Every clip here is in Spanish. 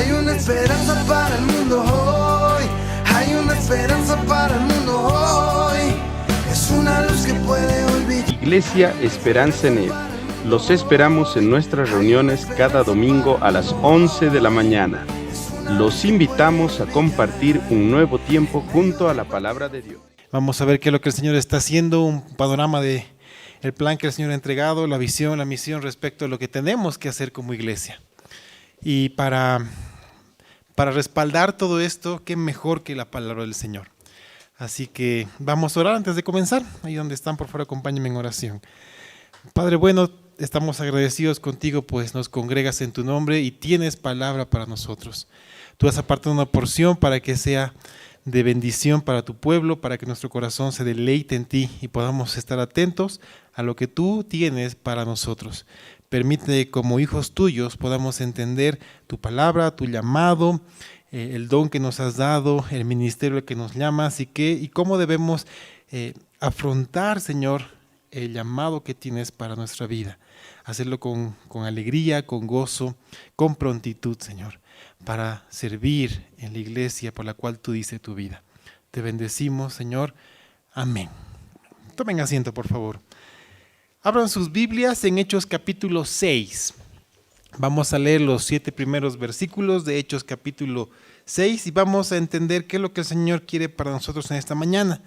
Hay una esperanza para el mundo hoy. Hay una esperanza para el mundo hoy. Es una luz que puede olvidar. Iglesia Esperanza en Él. Los esperamos en nuestras reuniones cada domingo a las 11 de la mañana. Los invitamos a compartir un nuevo tiempo junto a la palabra de Dios. Vamos a ver qué es lo que el Señor está haciendo, un panorama de el plan que el Señor ha entregado, la visión, la misión respecto a lo que tenemos que hacer como iglesia. Y para respaldar todo esto, qué mejor que la palabra del Señor. Así que vamos a orar antes de comenzar. Ahí donde están, por favor, acompáñenme en oración. Padre bueno, estamos agradecidos contigo, pues nos congregas en tu nombre y tienes palabra para nosotros. Tú has apartado una porción para que sea de bendición para tu pueblo, para que nuestro corazón se deleite en ti y podamos estar atentos a lo que tú tienes para nosotros. Permite como hijos tuyos podamos entender tu palabra, tu llamado, el don que nos has dado, el ministerio al que nos llamas y cómo debemos afrontar, Señor, el llamado que tienes para nuestra vida. Hacerlo con alegría, con gozo, con prontitud, Señor, para servir en la iglesia por la cual tú diste tu vida. Te bendecimos, Señor. Amén. Tomen asiento, por favor. Abran sus Biblias en Hechos capítulo 6. Vamos a leer los 7 primeros versículos de Hechos capítulo 6 y vamos a entender qué es lo que el Señor quiere para nosotros en esta mañana.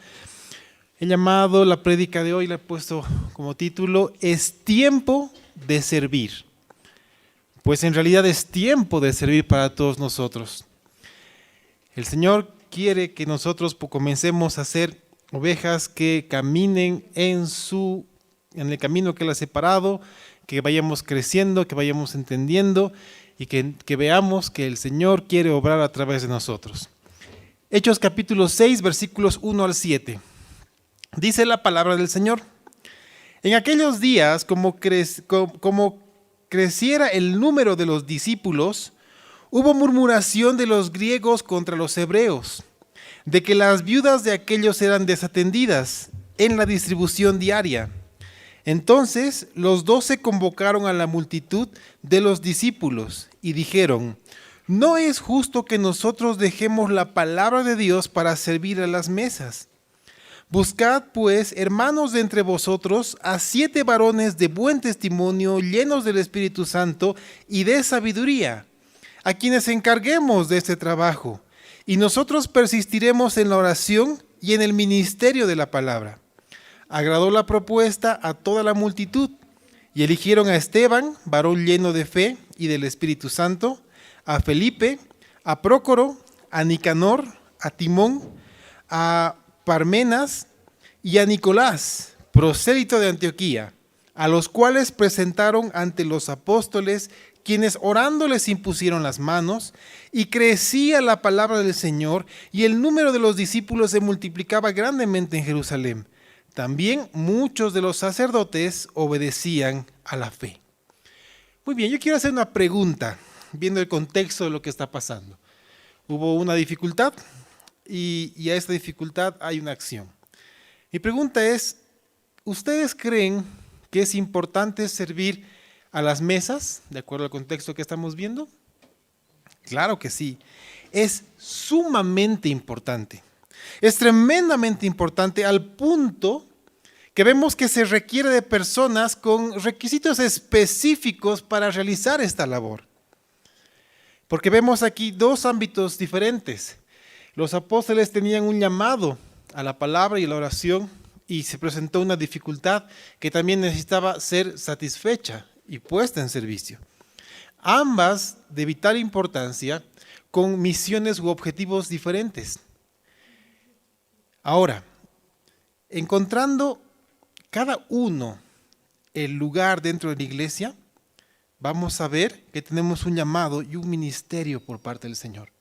He llamado la prédica de hoy, la he puesto como título, Es tiempo de servir. Pues en realidad es tiempo de servir para todos nosotros. El Señor quiere que nosotros comencemos a ser ovejas que caminen en el camino que Él ha separado, que vayamos creciendo, que vayamos entendiendo y que veamos que el Señor quiere obrar a través de nosotros. Hechos capítulo 6, versículos 1 al 7. Dice la palabra del Señor: En aquellos días, como creciera el número de los discípulos, hubo murmuración de los griegos contra los hebreos, de que las viudas de aquellos eran desatendidas en la distribución diaria. Entonces los 12 convocaron a la multitud de los discípulos y dijeron: No es justo que nosotros dejemos la palabra de Dios para servir a las mesas. Buscad pues, hermanos de entre vosotros, a 7 varones de buen testimonio, llenos del Espíritu Santo y de sabiduría, a quienes encarguemos de este trabajo, y nosotros persistiremos en la oración y en el ministerio de la palabra. Agradó la propuesta a toda la multitud, y eligieron a Esteban, varón lleno de fe y del Espíritu Santo, a Felipe, a Prócoro, a Nicanor, a Timón, a Parmenas y a Nicolás, prosélito de Antioquía, a los cuales presentaron ante los apóstoles, quienes orando les impusieron las manos, y crecía la palabra del Señor, y el número de los discípulos se multiplicaba grandemente en Jerusalén. También muchos de los sacerdotes obedecían a la fe. Muy bien, yo quiero hacer una pregunta, viendo el contexto de lo que está pasando. Hubo una dificultad y a esta dificultad hay una acción. Mi pregunta es, ¿ustedes creen que es importante servir a las mesas, de acuerdo al contexto que estamos viendo? Claro que sí, es sumamente importante. Es tremendamente importante al punto que vemos que se requiere de personas con requisitos específicos para realizar esta labor. Porque vemos aquí 2 ámbitos diferentes. Los apóstoles tenían un llamado a la palabra y a la oración y se presentó una dificultad que también necesitaba ser satisfecha y puesta en servicio. Ambas de vital importancia con misiones u objetivos diferentes. Ahora, encontrando cada uno el lugar dentro de la iglesia, vamos a ver que tenemos un llamado y un ministerio por parte del Señor.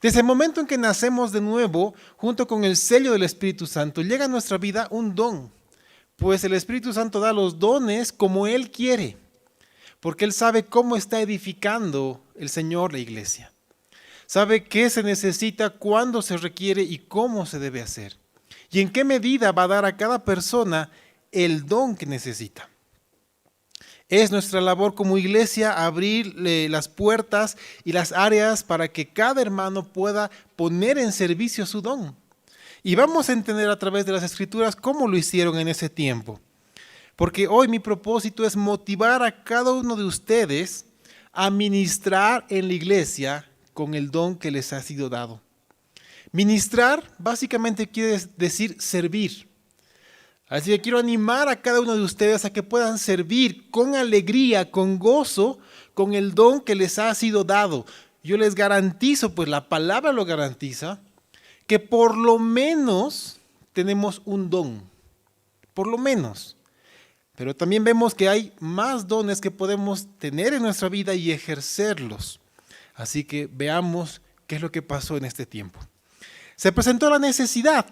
Desde el momento en que nacemos de nuevo, junto con el sello del Espíritu Santo, llega a nuestra vida un don, pues el Espíritu Santo da los dones como Él quiere, porque Él sabe cómo está edificando el Señor la iglesia. Sabe qué se necesita, cuándo se requiere y cómo se debe hacer. Y en qué medida va a dar a cada persona el don que necesita. Es nuestra labor como iglesia abrir las puertas y las áreas para que cada hermano pueda poner en servicio su don. Y vamos a entender a través de las Escrituras cómo lo hicieron en ese tiempo. Porque hoy mi propósito es motivar a cada uno de ustedes a ministrar en la iglesia con el don que les ha sido dado. Ministrar básicamente quiere decir servir. Así que quiero animar a cada uno de ustedes a que puedan servir con alegría, con gozo, con el don que les ha sido dado. Yo les garantizo, pues la palabra lo garantiza, que por lo menos tenemos un don. Por lo menos. Pero también vemos que hay más dones que podemos tener en nuestra vida y ejercerlos. Así que veamos qué es lo que pasó en este tiempo. Se presentó la necesidad,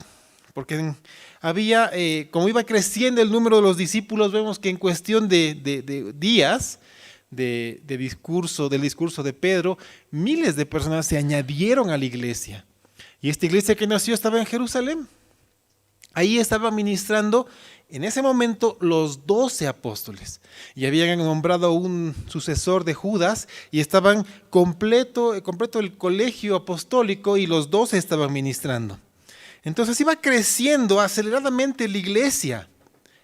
porque había, como iba creciendo el número de los discípulos, vemos que en cuestión de días del discurso de Pedro, miles de personas se añadieron a la iglesia. Y esta iglesia que nació estaba en Jerusalén. Ahí estaban ministrando en ese momento los 12 apóstoles. Y habían nombrado un sucesor de Judas y estaban completo el colegio apostólico y los 12 estaban ministrando. Entonces iba creciendo aceleradamente la iglesia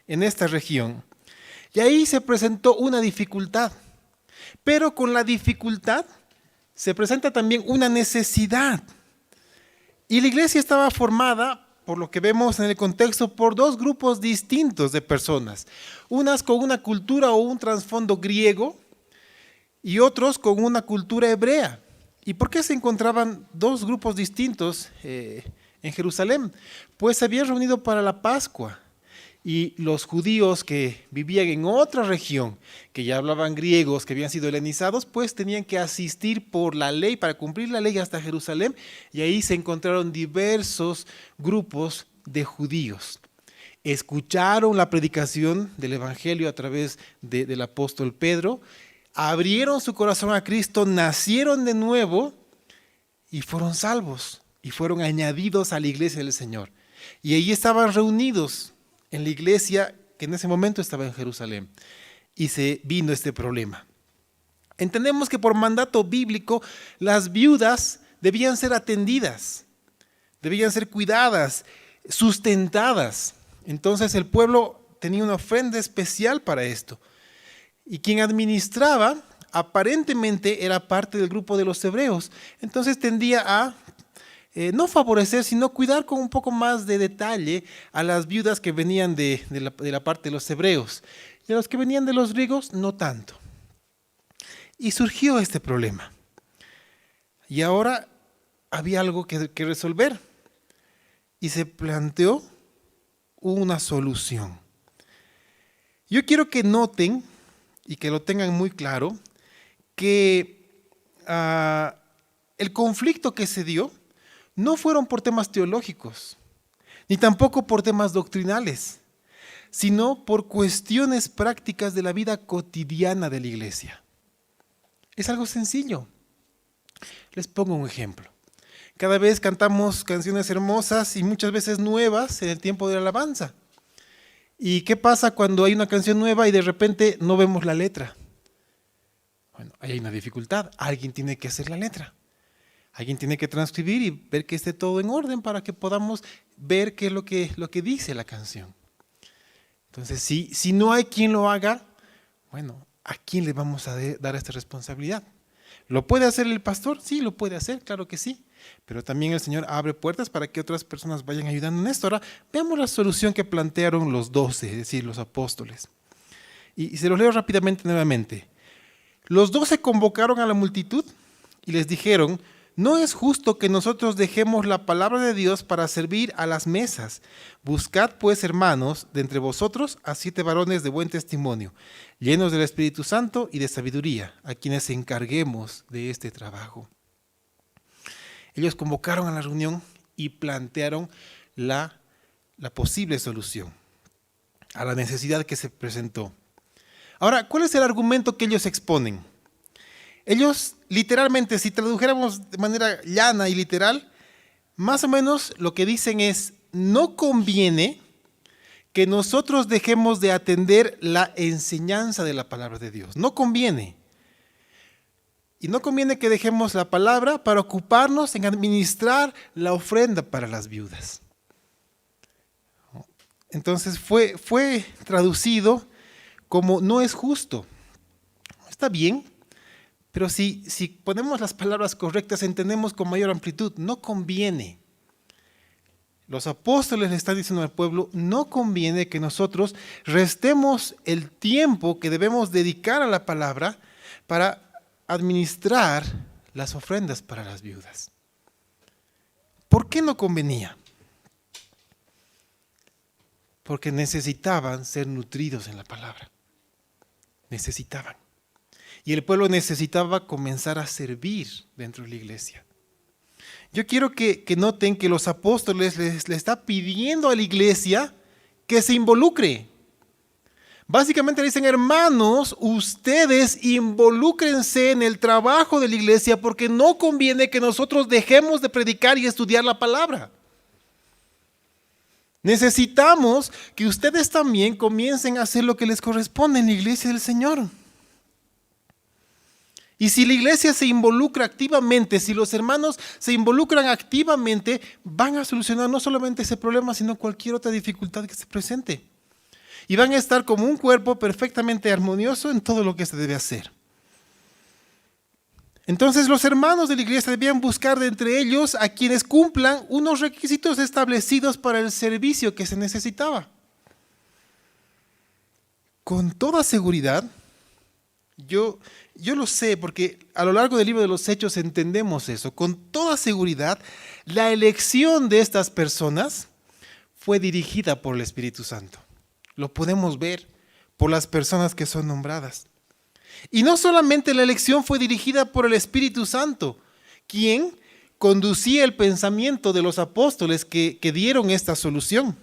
en esta región. Y ahí se presentó una dificultad. Pero con la dificultad se presenta también una necesidad. Y la iglesia estaba formada, por lo que vemos en el contexto, por dos grupos distintos de personas. Unas con una cultura o un trasfondo griego y otros con una cultura hebrea. ¿Y por qué se encontraban dos grupos distintos en Jerusalén? Pues se habían reunido para la Pascua y los judíos que vivían en otra región, que ya hablaban griegos, que habían sido helenizados, pues tenían que asistir por la ley, para cumplir la ley hasta Jerusalén, y ahí se encontraron diversos grupos de judíos. Escucharon la predicación del Evangelio a través del apóstol Pedro, abrieron su corazón a Cristo, nacieron de nuevo y fueron salvos. Y fueron añadidos a la iglesia del Señor. Y ahí estaban reunidos en la iglesia que en ese momento estaba en Jerusalén. Y se vino este problema. Entendemos que por mandato bíblico las viudas debían ser atendidas, debían ser cuidadas, sustentadas. Entonces el pueblo tenía una ofrenda especial para esto. Y quien administraba aparentemente era parte del grupo de los hebreos. Entonces tendía a no favorecer, sino cuidar con un poco más de detalle a las viudas que venían de la parte de los hebreos. Y a los que venían de los griegos, no tanto. Y surgió este problema. Y ahora había algo que resolver. Y se planteó una solución. Yo quiero que noten y que lo tengan muy claro que el conflicto que se dio no fueron por temas teológicos, ni tampoco por temas doctrinales, sino por cuestiones prácticas de la vida cotidiana de la iglesia. Es algo sencillo. Les pongo un ejemplo. Cada vez cantamos canciones hermosas y muchas veces nuevas en el tiempo de la alabanza. ¿Y qué pasa cuando hay una canción nueva y de repente no vemos la letra? Bueno, ahí hay una dificultad. Alguien tiene que hacer la letra. Alguien tiene que transcribir y ver que esté todo en orden para que podamos ver qué es lo que dice la canción. Entonces, si no hay quien lo haga, bueno, ¿a quién le vamos a dar esta responsabilidad? ¿Lo puede hacer el pastor? Sí, lo puede hacer, claro que sí. Pero también el Señor abre puertas para que otras personas vayan ayudando en esto. Ahora, veamos la solución que plantearon los 12, es decir, los apóstoles. Y se los leo rápidamente nuevamente. Los 12 convocaron a la multitud y les dijeron: no es justo que nosotros dejemos la palabra de Dios para servir a las mesas. Buscad pues, hermanos, de entre vosotros a 7 varones de buen testimonio, llenos del Espíritu Santo y de sabiduría, a quienes encarguemos de este trabajo. Ellos convocaron a la reunión y plantearon la posible solución a la necesidad que se presentó. Ahora, ¿cuál es el argumento que ellos exponen? Ellos, literalmente, si tradujéramos de manera llana y literal, más o menos lo que dicen es: no conviene que nosotros dejemos de atender la enseñanza de la palabra de Dios. No conviene. Y no conviene que dejemos la palabra para ocuparnos en administrar la ofrenda para las viudas. Entonces fue traducido como no es justo. Está bien, pero si ponemos las palabras correctas, entendemos con mayor amplitud, no conviene. Los apóstoles le están diciendo al pueblo, no conviene que nosotros restemos el tiempo que debemos dedicar a la palabra para administrar las ofrendas para las viudas. ¿Por qué no convenía? Porque necesitaban ser nutridos en la palabra. Necesitaban. Y el pueblo necesitaba comenzar a servir dentro de la iglesia. Yo quiero que noten que los apóstoles le está pidiendo a la iglesia que se involucre. Básicamente le dicen, hermanos, ustedes involúcrense en el trabajo de la iglesia porque no conviene que nosotros dejemos de predicar y estudiar la palabra. Necesitamos que ustedes también comiencen a hacer lo que les corresponde en la iglesia del Señor. Y si la iglesia se involucra activamente, si los hermanos se involucran activamente, van a solucionar no solamente ese problema, sino cualquier otra dificultad que se presente. Y van a estar como un cuerpo perfectamente armonioso en todo lo que se debe hacer. Entonces los hermanos de la iglesia debían buscar de entre ellos a quienes cumplan unos requisitos establecidos para el servicio que se necesitaba. Con toda seguridad, yo lo sé porque a lo largo del libro de los Hechos entendemos eso. Con toda seguridad, la elección de estas personas fue dirigida por el Espíritu Santo. Lo podemos ver por las personas que son nombradas. Y no solamente la elección fue dirigida por el Espíritu Santo, quien conducía el pensamiento de los apóstoles que dieron esta solución,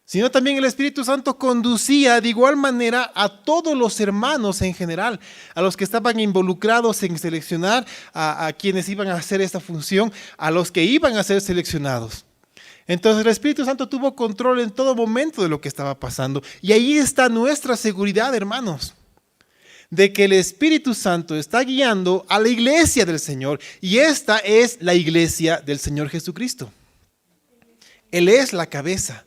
sino también el Espíritu Santo conducía de igual manera a todos los hermanos en general, a los que estaban involucrados en seleccionar a quienes iban a hacer esta función, a los que iban a ser seleccionados. Entonces el Espíritu Santo tuvo control en todo momento de lo que estaba pasando. Y ahí está nuestra seguridad, hermanos, de que el Espíritu Santo está guiando a la iglesia del Señor. Y esta es la iglesia del Señor Jesucristo. Él es la cabeza.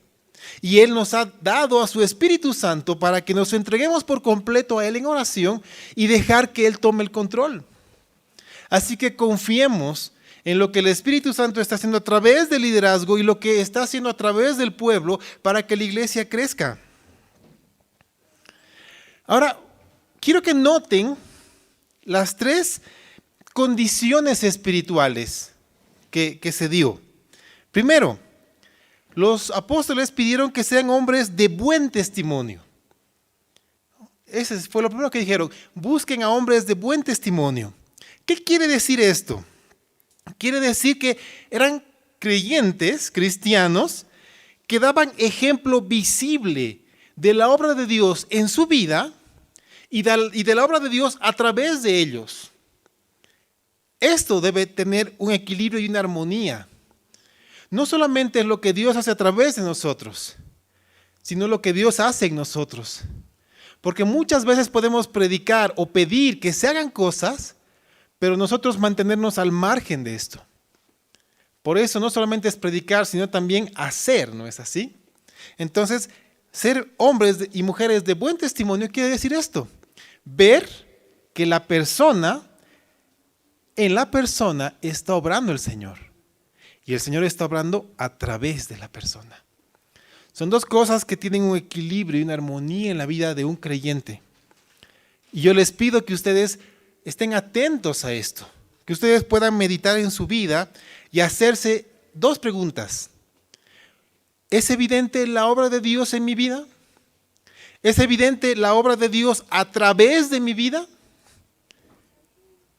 Y Él nos ha dado a su Espíritu Santo para que nos entreguemos por completo a Él en oración y dejar que Él tome el control. Así que confiemos en lo que el Espíritu Santo está haciendo a través del liderazgo y lo que está haciendo a través del pueblo para que la iglesia crezca. Ahora, quiero que noten las 3 condiciones espirituales que se dio. Primero, los apóstoles pidieron que sean hombres de buen testimonio. Ese fue lo primero que dijeron. Busquen a hombres de buen testimonio. ¿Qué quiere decir esto? Quiere decir que eran creyentes, cristianos, que daban ejemplo visible de la obra de Dios en su vida y de la obra de Dios a través de ellos. Esto debe tener un equilibrio y una armonía. No solamente es lo que Dios hace a través de nosotros, sino lo que Dios hace en nosotros. Porque muchas veces podemos predicar o pedir que se hagan cosas, pero nosotros mantenernos al margen de esto. Por eso no solamente es predicar, sino también hacer, ¿no es así? Entonces, ser hombres y mujeres de buen testimonio quiere decir esto. Ver que en la persona está obrando el Señor. Y el Señor está obrando a través de la persona. Son 2 cosas que tienen un equilibrio y una armonía en la vida de un creyente. Y yo les pido que ustedes estén atentos a esto, que ustedes puedan meditar en su vida y hacerse 2 preguntas. ¿Es evidente la obra de Dios en mi vida? ¿Es evidente la obra de Dios a través de mi vida?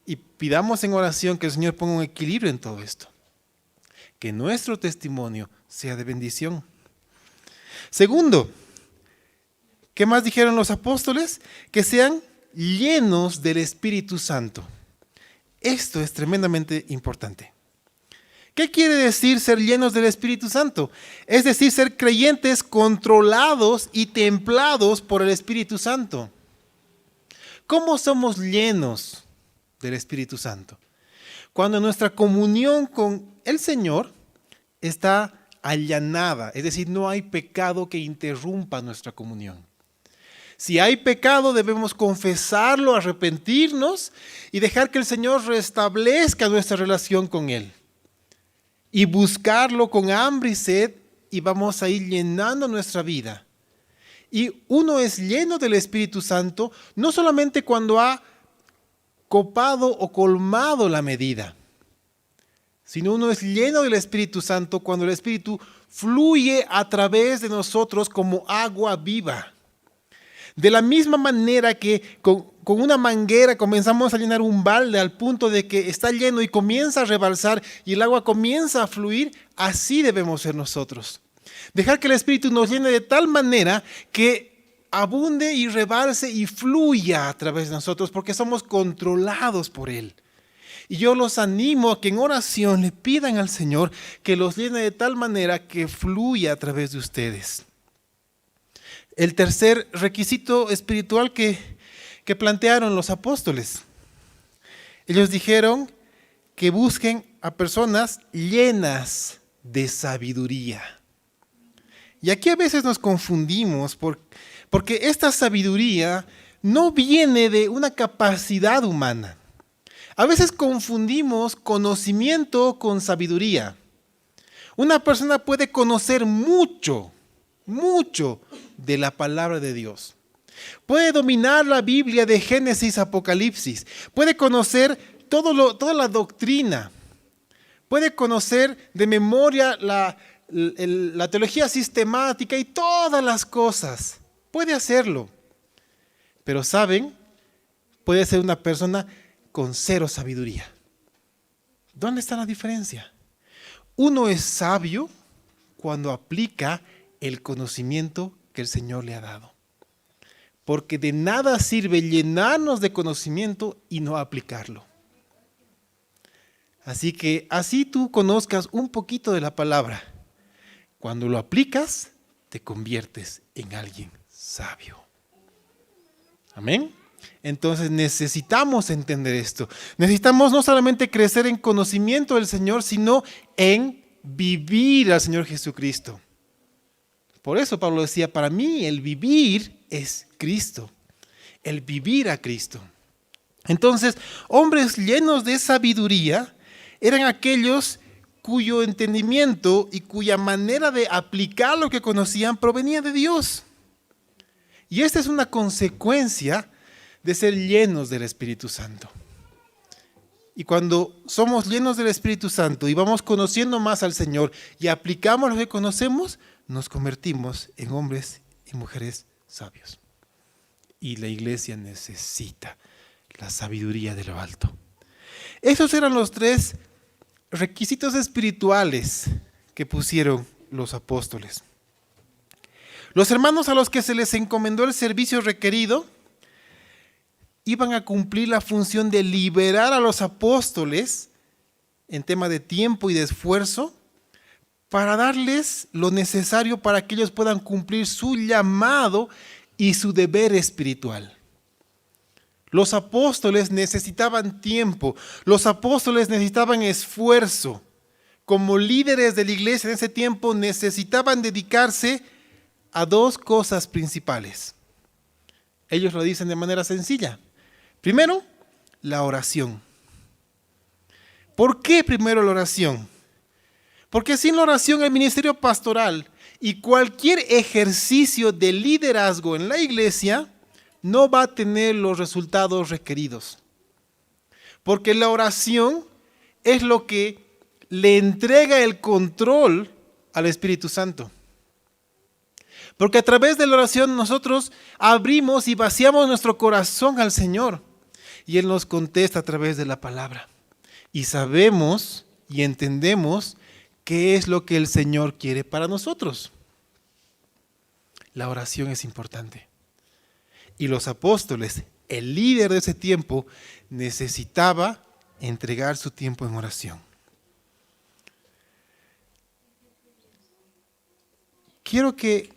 Y pidamos en oración que el Señor ponga un equilibrio en todo esto. Que nuestro testimonio sea de bendición. Segundo, ¿qué más dijeron los apóstoles? Que sean llenos del Espíritu Santo. Esto es tremendamente importante. ¿Qué quiere decir ser llenos del Espíritu Santo? Es decir, ser creyentes controlados y templados por el Espíritu Santo. ¿Cómo somos llenos del Espíritu Santo? Cuando nuestra comunión con el Señor está allanada, es decir, no hay pecado que interrumpa nuestra comunión. Si hay pecado, debemos confesarlo, arrepentirnos y dejar que el Señor restablezca nuestra relación con Él. Y buscarlo con hambre y sed, y vamos a ir llenando nuestra vida. Y uno es lleno del Espíritu Santo, no solamente cuando ha copado o colmado la medida, sino uno es lleno del Espíritu Santo cuando el Espíritu fluye a través de nosotros como agua viva. De la misma manera que con una manguera comenzamos a llenar un balde al punto de que está lleno y comienza a rebalsar y el agua comienza a fluir, así debemos ser nosotros. Dejar que el Espíritu nos llene de tal manera que abunde y rebalse y fluya a través de nosotros porque somos controlados por Él. Y yo los animo a que en oración le pidan al Señor que los llene de tal manera que fluya a través de ustedes. El tercer requisito espiritual que plantearon los apóstoles. Ellos dijeron que busquen a personas llenas de sabiduría. Y aquí a veces nos confundimos porque esta sabiduría no viene de una capacidad humana. A veces confundimos conocimiento con sabiduría. Una persona puede conocer mucho de la palabra de Dios. Puede dominar la Biblia de Génesis a Apocalipsis. Puede conocer toda la doctrina. Puede conocer de memoria la teología sistemática y todas las cosas. Puede hacerlo. Pero ¿saben? Puede ser una persona con cero sabiduría. ¿Dónde está la diferencia? Uno es sabio cuando aplica el conocimiento que el Señor le ha dado. Porque de nada sirve llenarnos de conocimiento y no aplicarlo. Así que así tú conozcas un poquito de la palabra. Cuando lo aplicas, te conviertes en alguien sabio. Amén. Entonces necesitamos entender esto. Necesitamos no solamente crecer en conocimiento del Señor, sino en vivir al Señor Jesucristo. Por eso Pablo decía, para mí el vivir es Cristo, el vivir a Cristo. Entonces, hombres llenos de sabiduría eran aquellos cuyo entendimiento y cuya manera de aplicar lo que conocían provenía de Dios. Y esta es una consecuencia de ser llenos del Espíritu Santo. Y cuando somos llenos del Espíritu Santo y vamos conociendo más al Señor y aplicamos lo que conocemos, nos convertimos en hombres y mujeres sabios. Y la iglesia necesita la sabiduría de lo alto. Esos eran los tres requisitos espirituales que pusieron los apóstoles. Los hermanos a los que se les encomendó el servicio requerido iban a cumplir la función de liberar a los apóstoles en tema de tiempo y de esfuerzo para darles lo necesario para que ellos puedan cumplir su llamado y su deber espiritual. Los apóstoles necesitaban tiempo, los apóstoles necesitaban esfuerzo. Como líderes de la iglesia en ese tiempo necesitaban dedicarse a dos cosas principales. Ellos lo dicen de manera sencilla. Primero, la oración. ¿Por qué primero la oración? Porque sin la oración el ministerio pastoral y cualquier ejercicio de liderazgo en la iglesia no va a tener los resultados requeridos. Porque la oración es lo que le entrega el control al Espíritu Santo. Porque a través de la oración nosotros abrimos y vaciamos nuestro corazón al Señor. Y Él nos contesta a través de la palabra. Y sabemos y entendemos qué es lo que el Señor quiere para nosotros. La oración es importante. Y los apóstoles, el líder de ese tiempo, necesitaba entregar su tiempo en oración. quiero que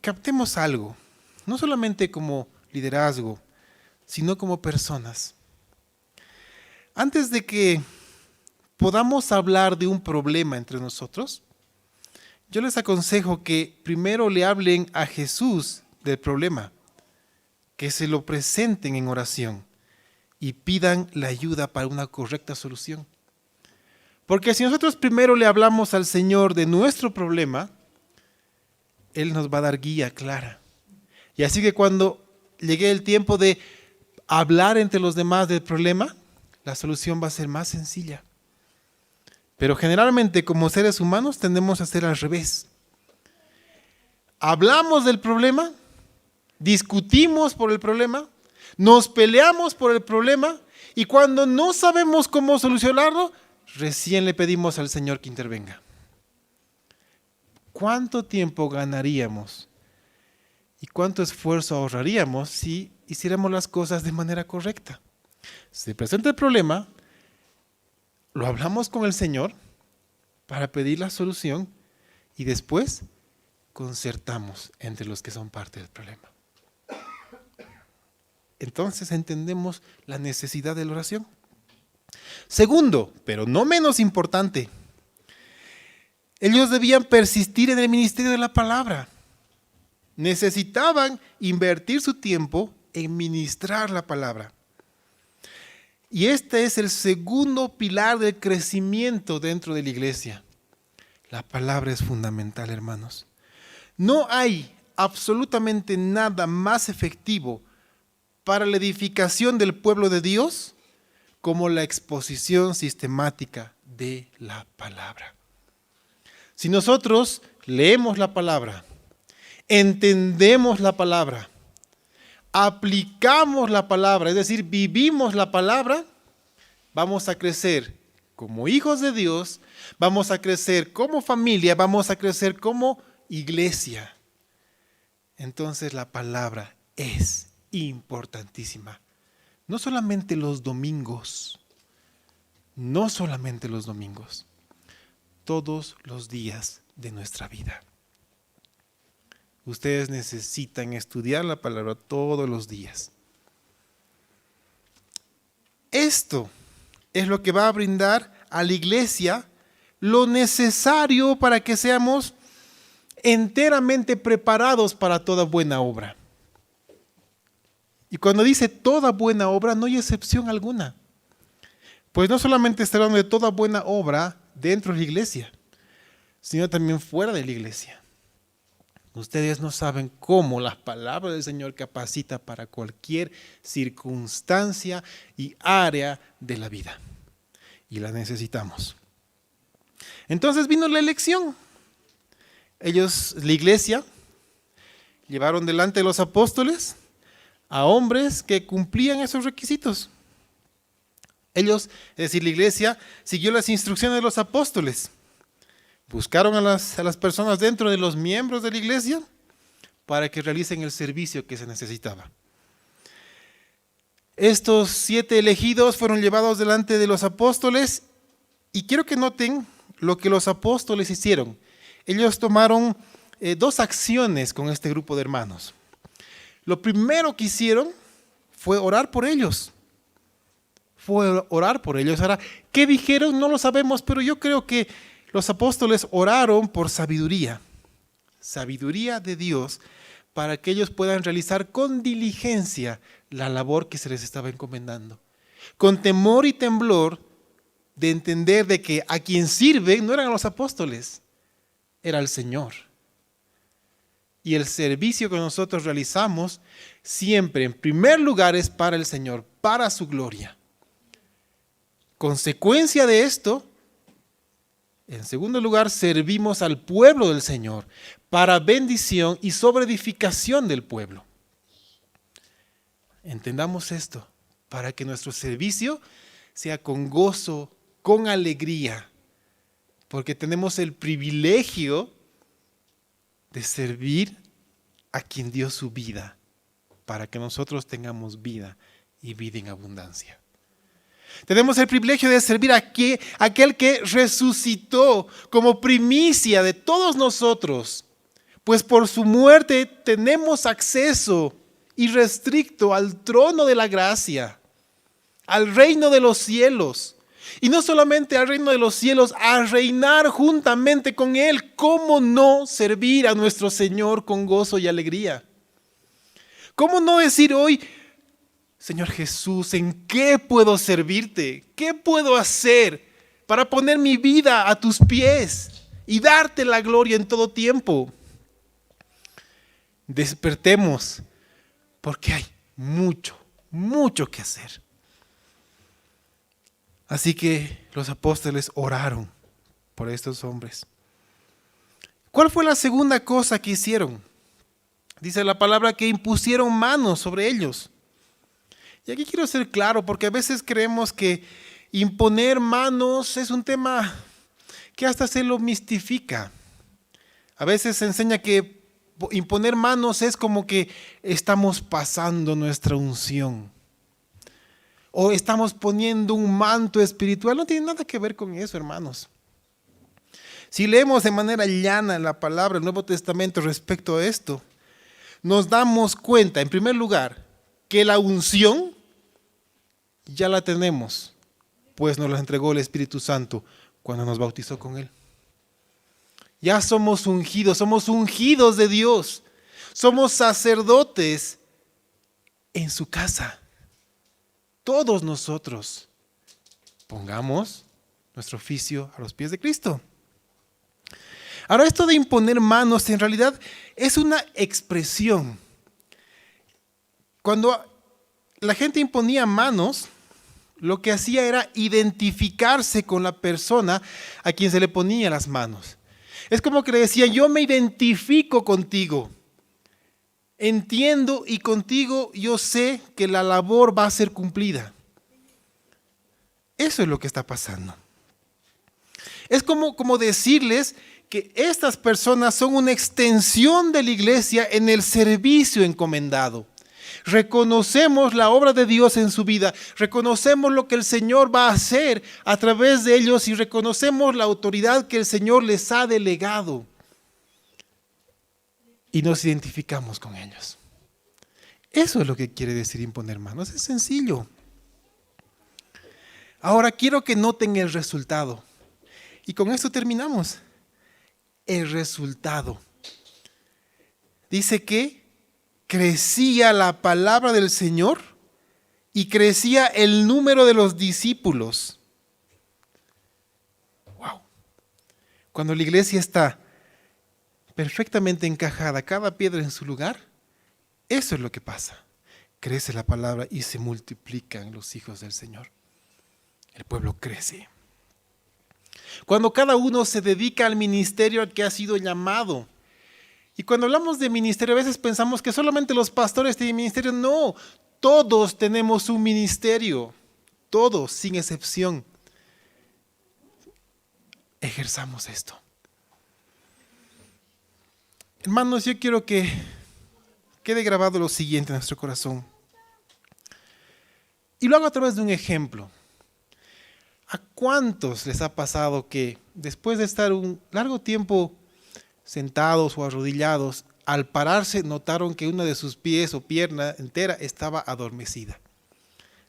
captemos algo, no solamente como liderazgo, sino como personas. Antes de que podamos hablar de un problema entre nosotros, yo les aconsejo que primero le hablen a Jesús del problema, que se lo presenten en oración y pidan la ayuda para una correcta solución. Porque si nosotros primero le hablamos al Señor de nuestro problema, Él nos va a dar guía clara. Y así que cuando llegue el tiempo de hablar entre los demás del problema, la solución va a ser más sencilla. Pero generalmente como seres humanos tendemos a hacer al revés. Hablamos del problema, discutimos por el problema, nos peleamos por el problema y cuando no sabemos cómo solucionarlo, recién le pedimos al Señor que intervenga. ¿Cuánto tiempo ganaríamos y cuánto esfuerzo ahorraríamos si hiciéramos las cosas de manera correcta? Se presenta el problema, lo hablamos con el Señor para pedir la solución y después concertamos entre los que son parte del problema. Entonces entendemos la necesidad de la oración. Segundo, pero no menos importante, ellos debían persistir en el ministerio de la palabra. Necesitaban invertir su tiempo en ministrar la palabra. Y este es el segundo pilar del crecimiento dentro de la iglesia. La palabra es fundamental, hermanos. No hay absolutamente nada más efectivo para la edificación del pueblo de Dios como la exposición sistemática de la palabra. Si nosotros leemos la palabra, entendemos la palabra, aplicamos la palabra, es decir, vivimos la palabra, vamos a crecer como hijos de Dios, vamos a crecer como familia, vamos a crecer como iglesia. Entonces la palabra es importantísima. No solamente los domingos, todos los días de nuestra vida. Ustedes necesitan estudiar la palabra todos los días. Esto es lo que va a brindar a la iglesia lo necesario para que seamos enteramente preparados para toda buena obra. Y cuando dice toda buena obra, no hay excepción alguna. Pues no solamente está hablando de toda buena obra dentro de la iglesia, sino también fuera de la iglesia. Ustedes no saben cómo la palabra del Señor capacita para cualquier circunstancia y área de la vida. Y la necesitamos. Entonces vino la elección. Ellos, la iglesia, llevaron delante de los apóstoles a hombres que cumplían esos requisitos. Ellos, es decir, la iglesia, siguió las instrucciones de los apóstoles. Buscaron a las personas dentro de los miembros de la iglesia para que realicen el servicio que se necesitaba. Estos 7 elegidos fueron llevados delante de los apóstoles y quiero que noten lo que los apóstoles hicieron. Ellos tomaron 2 acciones con este grupo de hermanos. Lo primero que hicieron fue orar por ellos. Ahora, ¿qué dijeron? No lo sabemos, pero yo creo que los apóstoles oraron por sabiduría de Dios, para que ellos puedan realizar con diligencia la labor que se les estaba encomendando. Con temor y temblor de entender de que a quien sirven no eran los apóstoles, era el Señor. Y el servicio que nosotros realizamos siempre en primer lugar es para el Señor, para su gloria. Consecuencia de esto, en segundo lugar, servimos al pueblo del Señor para bendición y sobreedificación del pueblo. Entendamos esto, para que nuestro servicio sea con gozo, con alegría, porque tenemos el privilegio de servir a quien dio su vida, para que nosotros tengamos vida y vida en abundancia. Tenemos el privilegio de servir a aquel que resucitó como primicia de todos nosotros, Pues por su muerte tenemos acceso irrestricto al trono de la gracia, al reino de los cielos. Y no solamente al reino de los cielos, a reinar juntamente con Él. ¿Cómo no servir a nuestro Señor con gozo y alegría? ¿Cómo no decir hoy, Señor Jesús, ¿en qué puedo servirte? ¿Qué puedo hacer para poner mi vida a tus pies y darte la gloria en todo tiempo? Despertemos, porque hay mucho, mucho que hacer. Así que los apóstoles oraron por estos hombres. ¿Cuál fue la segunda cosa que hicieron? Dice la palabra que impusieron manos sobre ellos. Y aquí quiero ser claro, porque a veces creemos que imponer manos es un tema que hasta se lo mistifica. A veces se enseña que imponer manos es como que estamos pasando nuestra unción. O estamos poniendo un manto espiritual. No tiene nada que ver con eso, hermanos. Si leemos de manera llana la palabra del Nuevo Testamento respecto a esto, nos damos cuenta, en primer lugar, que la unción ya la tenemos, pues nos la entregó el Espíritu Santo cuando nos bautizó con Él. Ya somos ungidos de Dios. Somos sacerdotes en su casa. Todos nosotros pongamos nuestro oficio a los pies de Cristo. Ahora, esto de imponer manos en realidad es una expresión. Cuando la gente imponía manos, lo que hacía era identificarse con la persona a quien se le ponía las manos. Es como que le decía, yo me identifico contigo. Entiendo y contigo yo sé que la labor va a ser cumplida. Eso es lo que está pasando. Es como decirles que estas personas son una extensión de la iglesia en el servicio encomendado. Reconocemos la obra de Dios en su vida, reconocemos lo que el Señor va a hacer a través de ellos y reconocemos la autoridad que el Señor les ha delegado. Y nos identificamos con ellos. Eso es lo que quiere decir imponer manos. Es sencillo. Ahora quiero que noten el resultado. Y con esto terminamos. El resultado. Dice que crecía la palabra del Señor y crecía el número de los discípulos. Wow. Cuando la iglesia está perfectamente encajada, cada piedra en su lugar, eso es lo que pasa. Crece la palabra y se multiplican los hijos del Señor. El pueblo crece. Cuando cada uno se dedica al ministerio al que ha sido llamado. Y cuando hablamos de ministerio, a veces pensamos que solamente los pastores tienen ministerio. No, todos tenemos un ministerio. Todos, sin excepción. Ejerzamos esto. Hermanos, yo quiero que quede grabado lo siguiente en nuestro corazón. Y lo hago a través de un ejemplo. ¿A cuántos les ha pasado que después de estar un largo tiempo sentados o arrodillados, al pararse notaron que una de sus pies o pierna entera estaba adormecida?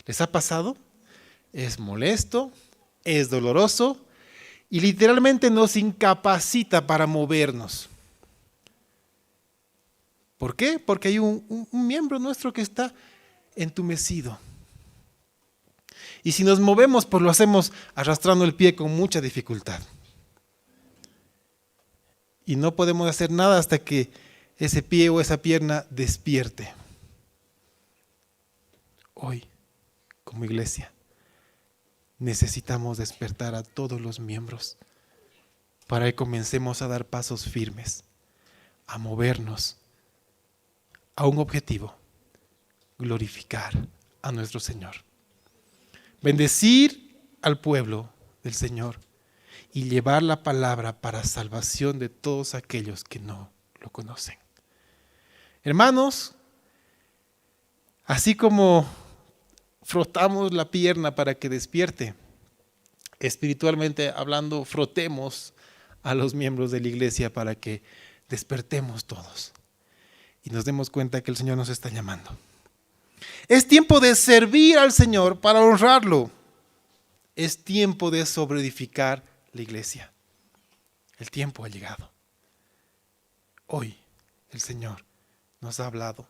¿Les ha pasado? Es molesto, es doloroso y literalmente nos incapacita para movernos. ¿Por qué? Porque hay un miembro nuestro que está entumecido. Y si nos movemos, pues lo hacemos arrastrando el pie con mucha dificultad. Y no podemos hacer nada hasta que ese pie o esa pierna despierte. Hoy, como iglesia, necesitamos despertar a todos los miembros para que comencemos a dar pasos firmes, a movernos a un objetivo: glorificar a nuestro Señor. Bendecir al pueblo del Señor y llevar la palabra para salvación de todos aquellos que no lo conocen. Hermanos, así como frotamos la pierna para que despierte, espiritualmente hablando, frotemos a los miembros de la iglesia para que despertemos todos y nos demos cuenta que el Señor nos está llamando. Es tiempo de servir al Señor para honrarlo. Es tiempo de sobreedificar la iglesia. El tiempo ha llegado. Hoy el Señor nos ha hablado.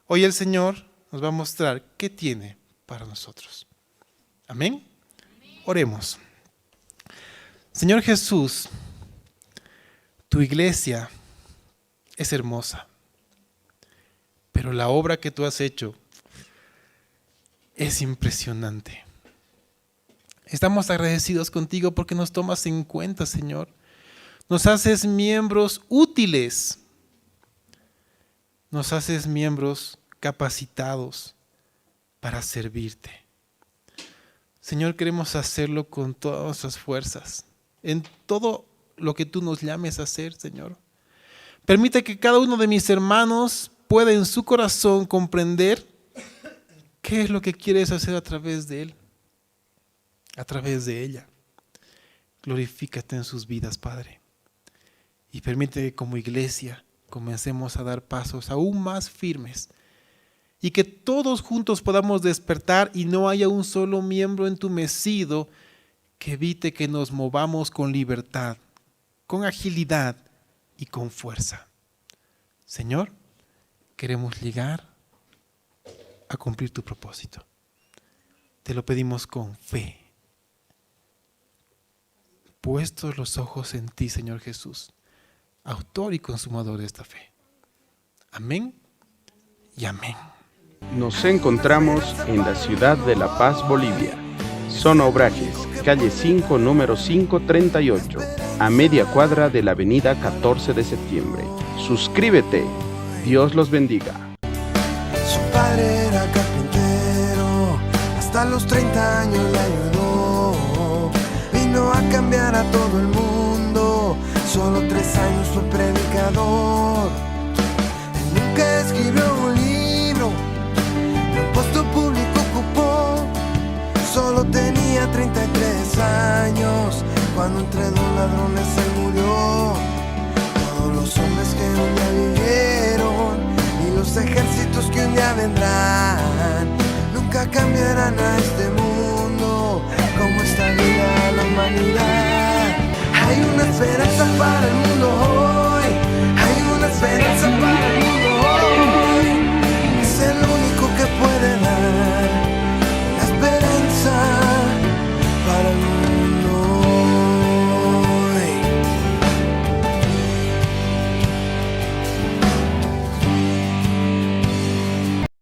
Hoy el Señor nos va a mostrar qué tiene para nosotros. Amén. Oremos. Señor Jesús, tu iglesia es hermosa, pero la obra que tú has hecho es impresionante. Estamos agradecidos contigo porque nos tomas en cuenta, Señor. Nos haces miembros útiles. Nos haces miembros capacitados para servirte. Señor, queremos hacerlo con todas nuestras fuerzas, en todo lo que tú nos llames a hacer, Señor. Permite que cada uno de mis hermanos pueda en su corazón comprender qué es lo que quieres hacer a través de él, a través de ella. Glorifícate en sus vidas, Padre. Y permite que como iglesia comencemos a dar pasos aún más firmes y que todos juntos podamos despertar y no haya un solo miembro entumecido que evite que nos movamos con libertad, con agilidad y con fuerza. Señor, queremos llegar a cumplir tu propósito. Te lo pedimos con fe, puestos los ojos en ti, Señor Jesús, autor y consumador de esta fe. Amén y amén. Nos encontramos en la ciudad de La Paz, Bolivia. Zona Obrajes, calle 5, número 538, a media cuadra de la avenida 14 de septiembre. Suscríbete. Dios los bendiga. Su padre era carpintero, hasta los 30 años le ayudó. Vino a cambiar a todo el mundo, solo 3 años fue predicador. Él nunca escribió un libro, ni un puesto público ocupó. Solo tenía 33 años, cuando entre 2 ladrones él murió. Todos los hombres que un día vivieron y los ejércitos que un día vendrán nunca cambiarán a